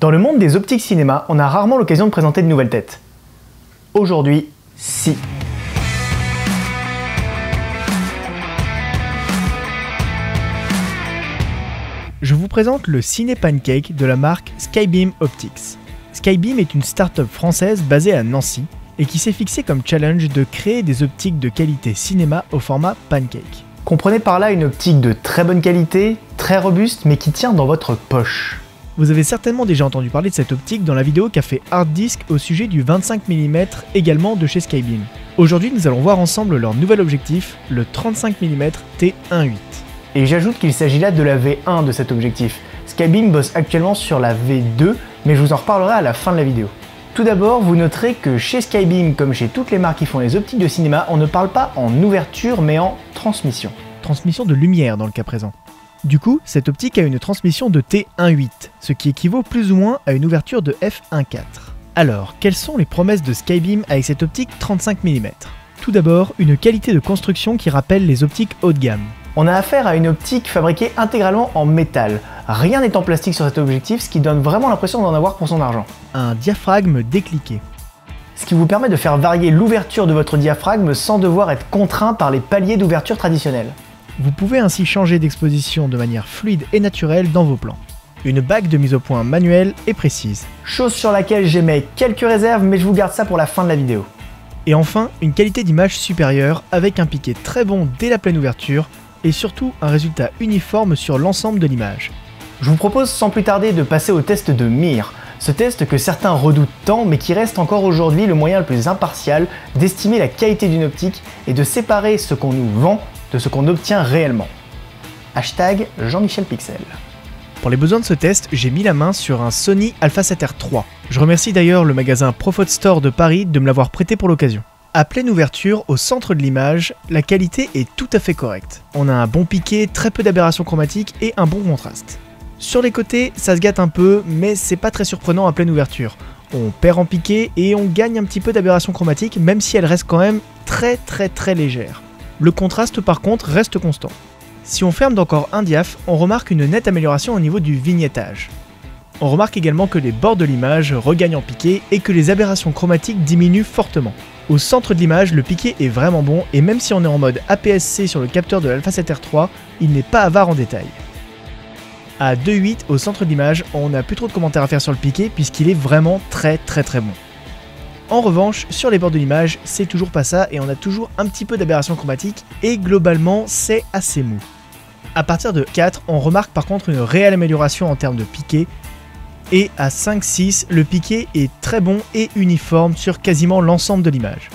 Dans le monde des optiques cinéma, on a rarement l'occasion de présenter de nouvelles têtes. Aujourd'hui, si. Je vous présente le Ciné Pancake de la marque Skybeam Optics. Skybeam est une start-up française basée à Nancy et qui s'est fixé comme challenge de créer des optiques de qualité cinéma au format pancake. Comprenez par là une optique de très bonne qualité, très robuste, mais qui tient dans votre poche. Vous avez certainement déjà entendu parler de cette optique dans la vidéo qu'a fait Hard Disk au sujet du 25 mm également de chez Skybeam. Aujourd'hui, nous allons voir ensemble leur nouvel objectif, le 35 mm T1.8. Et j'ajoute qu'il s'agit là de la V1 de cet objectif. Skybeam bosse actuellement sur la V2, mais je vous en reparlerai à la fin de la vidéo. Tout d'abord, vous noterez que chez Skybeam, comme chez toutes les marques qui font les optiques de cinéma, on ne parle pas en ouverture, mais en transmission. Transmission de lumière dans le cas présent. Du coup, cette optique a une transmission de T1.8, ce qui équivaut plus ou moins à une ouverture de f1.4. Alors, quelles sont les promesses de Skybeam avec cette optique 35 mm? Tout d'abord, une qualité de construction qui rappelle les optiques haut de gamme. On a affaire à une optique fabriquée intégralement en métal. Rien n'est en plastique sur cet objectif, ce qui donne vraiment l'impression d'en avoir pour son argent. Un diaphragme décliqué. Ce qui vous permet de faire varier l'ouverture de votre diaphragme sans devoir être contraint par les paliers d'ouverture traditionnels. Vous pouvez ainsi changer d'exposition de manière fluide et naturelle dans vos plans. Une bague de mise au point manuelle et précise. Chose sur laquelle j'émets quelques réserves, mais je vous garde ça pour la fin de la vidéo. Et enfin, une qualité d'image supérieure avec un piqué très bon dès la pleine ouverture et surtout un résultat uniforme sur l'ensemble de l'image. Je vous propose sans plus tarder de passer au test de Mir. Ce test que certains redoutent tant, mais qui reste encore aujourd'hui le moyen le plus impartial d'estimer la qualité d'une optique et de séparer ce qu'on nous vend de ce qu'on obtient réellement. Hashtag Jean-Michel Pixel. Pour les besoins de ce test, j'ai mis la main sur un Sony Alpha 7R III. Je remercie d'ailleurs le magasin Profot Store de Paris de me l'avoir prêté pour l'occasion. À pleine ouverture, au centre de l'image, la qualité est tout à fait correcte. On a un bon piqué, très peu d'aberrations chromatiques et un bon contraste. Sur les côtés, ça se gâte un peu, mais c'est pas très surprenant à pleine ouverture. On perd en piqué et on gagne un petit peu d'aberrations chromatiques, même si elles restent quand même très légères. Le contraste par contre reste constant. Si on ferme d'encore un diaph, on remarque une nette amélioration au niveau du vignettage. On remarque également que les bords de l'image regagnent en piqué et que les aberrations chromatiques diminuent fortement. Au centre de l'image, le piqué est vraiment bon et même si on est en mode APS-C sur le capteur de l'Alpha 7R III, il n'est pas avare en détail. À 2.8 au centre de l'image, on n'a plus trop de commentaires à faire sur le piqué puisqu'il est vraiment très bon. En revanche, sur les bords de l'image, c'est toujours pas ça et on a toujours un petit peu d'aberration chromatique et globalement, c'est assez mou. À partir de 4, on remarque par contre une réelle amélioration en termes de piqué et à 5-6, le piqué est très bon et uniforme sur quasiment l'ensemble de l'image.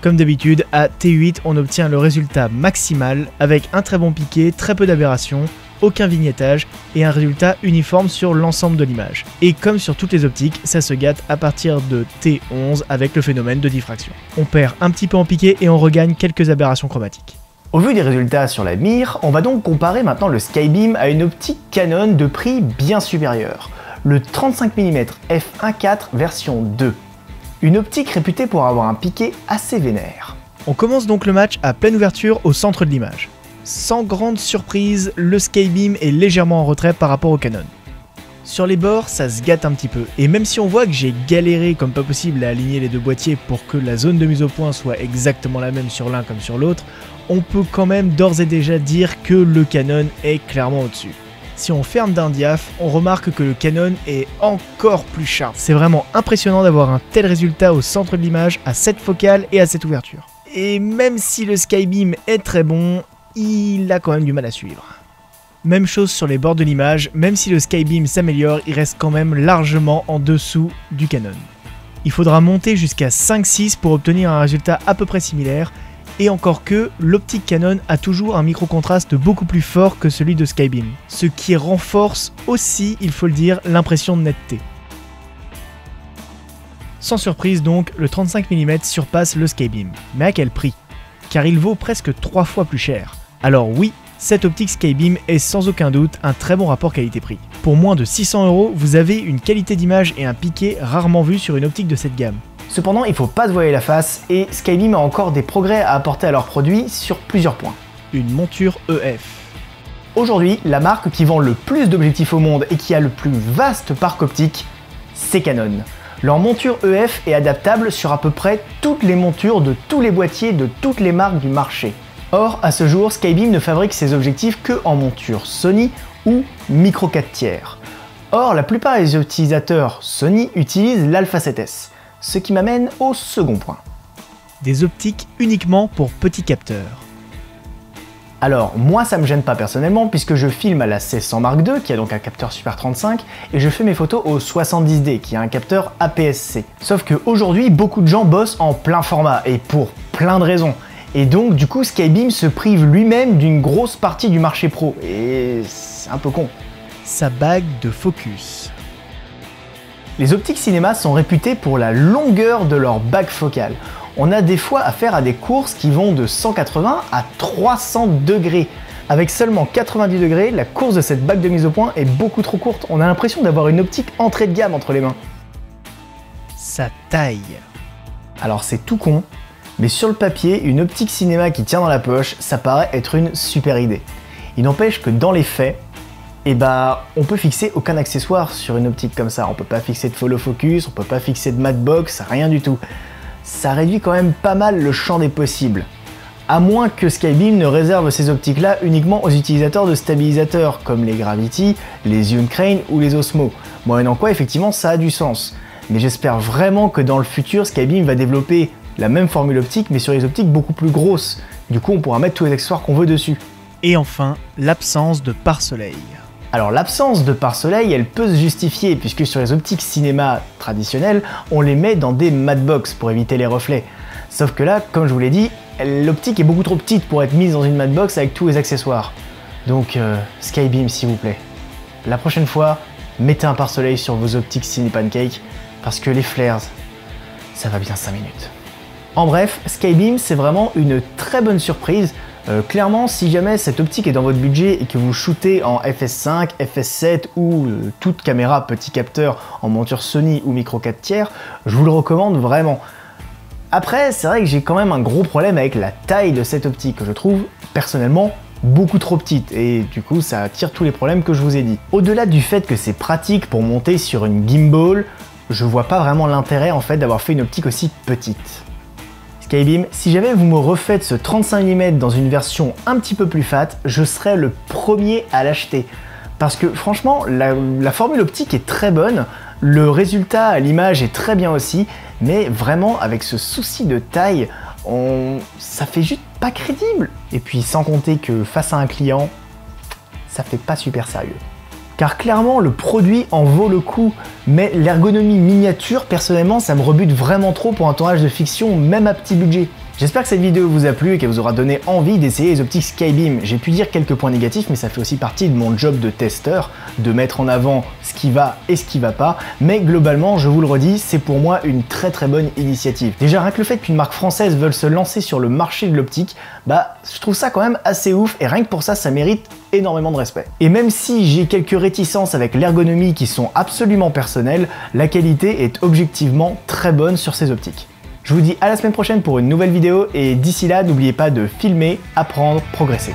Comme d'habitude, à T8, on obtient le résultat maximal avec un très bon piqué, très peu d'aberration, aucun vignettage et un résultat uniforme sur l'ensemble de l'image. Et comme sur toutes les optiques, ça se gâte à partir de T11 avec le phénomène de diffraction. On perd un petit peu en piqué et on regagne quelques aberrations chromatiques. Au vu des résultats sur la Mir, on va donc comparer maintenant le Skybeam à une optique Canon de prix bien supérieur, le 35 mm f1.4 version 2. Une optique réputée pour avoir un piqué assez vénère. On commence donc le match à pleine ouverture au centre de l'image. Sans grande surprise, le Skybeam est légèrement en retrait par rapport au Canon. Sur les bords, ça se gâte un petit peu, et même si on voit que j'ai galéré comme pas possible à aligner les deux boîtiers pour que la zone de mise au point soit exactement la même sur l'un comme sur l'autre, on peut quand même d'ores et déjà dire que le Canon est clairement au-dessus. Si on ferme d'un diaph, on remarque que le Canon est encore plus sharp. C'est vraiment impressionnant d'avoir un tel résultat au centre de l'image, à cette focale et à cette ouverture. Et même si le Skybeam est très bon, il a quand même du mal à suivre. Même chose sur les bords de l'image, même si le Skybeam s'améliore, il reste quand même largement en dessous du Canon. Il faudra monter jusqu'à 5-6 pour obtenir un résultat à peu près similaire, et encore que l'optique Canon a toujours un micro-contraste beaucoup plus fort que celui de Skybeam, ce qui renforce aussi, il faut le dire, l'impression de netteté. Sans surprise donc, le 35 mm surpasse le Skybeam, mais à quel prix? Car il vaut presque 3 fois plus cher. Alors oui, cette optique Skybeam est sans aucun doute un très bon rapport qualité-prix. Pour moins de 600 €, vous avez une qualité d'image et un piqué rarement vu sur une optique de cette gamme. Cependant, il ne faut pas se voiler la face et Skybeam a encore des progrès à apporter à leurs produits sur plusieurs points. Une monture EF. Aujourd'hui, la marque qui vend le plus d'objectifs au monde et qui a le plus vaste parc optique, c'est Canon. Leur monture EF est adaptable sur à peu près toutes les montures de tous les boîtiers de toutes les marques du marché. Or, à ce jour, Skybeam ne fabrique ses objectifs que en monture Sony ou micro 4 tiers. Or, la plupart des utilisateurs Sony utilisent l'Alpha 7S, ce qui m'amène au second point. Des optiques uniquement pour petits capteurs. Alors, moi ça me gêne pas personnellement puisque je filme à la 1600 Mark II qui a donc un capteur Super 35 et je fais mes photos au 70D qui a un capteur APS-C. Sauf qu'aujourd'hui, beaucoup de gens bossent en plein format et pour plein de raisons. Et donc du coup Skybeam se prive lui-même d'une grosse partie du marché pro et c'est un peu con. Sa bague de focus. Les optiques cinéma sont réputées pour la longueur de leur bague focale. On a des fois affaire à des courses qui vont de 180 à 300 degrés. Avec seulement 90 degrés, la course de cette bague de mise au point est beaucoup trop courte. On a l'impression d'avoir une optique entrée de gamme entre les mains. Sa taille. Alors c'est tout con, mais sur le papier, une optique cinéma qui tient dans la poche, ça paraît être une super idée. Il n'empêche que dans les faits, on peut fixer aucun accessoire sur une optique comme ça. On peut pas fixer de follow focus, on peut pas fixer de matte box, rien du tout. Ça réduit quand même pas mal le champ des possibles. À moins que Skybeam ne réserve ces optiques-là uniquement aux utilisateurs de stabilisateurs, comme les Gravity, les Zhiyun Crane ou les Osmo. Moyennant quoi, effectivement, ça a du sens. Mais j'espère vraiment que dans le futur, Skybeam va développer la même formule optique, mais sur les optiques beaucoup plus grosses. Du coup, on pourra mettre tous les accessoires qu'on veut dessus. Et enfin, l'absence de pare-soleil. Alors l'absence de pare-soleil, elle peut se justifier puisque sur les optiques cinéma traditionnelles, on les met dans des matte box pour éviter les reflets. Sauf que là, comme je vous l'ai dit, l'optique est beaucoup trop petite pour être mise dans une matte box avec tous les accessoires. Donc Skybeam s'il vous plaît. La prochaine fois, mettez un pare-soleil sur vos optiques Cine Pancake parce que les flares, ça va bien 5 minutes. En bref, Skybeam c'est vraiment une très bonne surprise. Clairement, si jamais cette optique est dans votre budget et que vous shootez en FS5, FS7 ou toute caméra petit capteur en monture Sony ou micro 4 tiers, je vous le recommande vraiment. Après, c'est vrai que j'ai quand même un gros problème avec la taille de cette optique que je trouve personnellement beaucoup trop petite et du coup ça attire tous les problèmes que je vous ai dit. Au-delà du fait que c'est pratique pour monter sur une gimbal, je vois pas vraiment l'intérêt en fait d'avoir fait une optique aussi petite. Skybeam, si jamais vous me refaites ce 35 mm dans une version un petit peu plus fat, je serai le premier à l'acheter. Parce que franchement, la formule optique est très bonne, le résultat à l'image est très bien aussi, mais vraiment avec ce souci de taille, ça fait juste pas crédible. Et puis sans compter que face à un client, ça fait pas super sérieux. Car clairement le produit en vaut le coup, mais l'ergonomie miniature, personnellement ça me rebute vraiment trop pour un tournage de fiction, même à petit budget. J'espère que cette vidéo vous a plu et qu'elle vous aura donné envie d'essayer les optiques Skybeam. J'ai pu dire quelques points négatifs, mais ça fait aussi partie de mon job de testeur, de mettre en avant ce qui va et ce qui va pas, mais globalement, je vous le redis, c'est pour moi une très bonne initiative. Déjà, rien que le fait qu'une marque française veuille se lancer sur le marché de l'optique, je trouve ça quand même assez ouf, et rien que pour ça, ça mérite énormément de respect. Et même si j'ai quelques réticences avec l'ergonomie qui sont absolument personnelles, la qualité est objectivement très bonne sur ces optiques. Je vous dis à la semaine prochaine pour une nouvelle vidéo et d'ici là, n'oubliez pas de filmer, apprendre, progresser.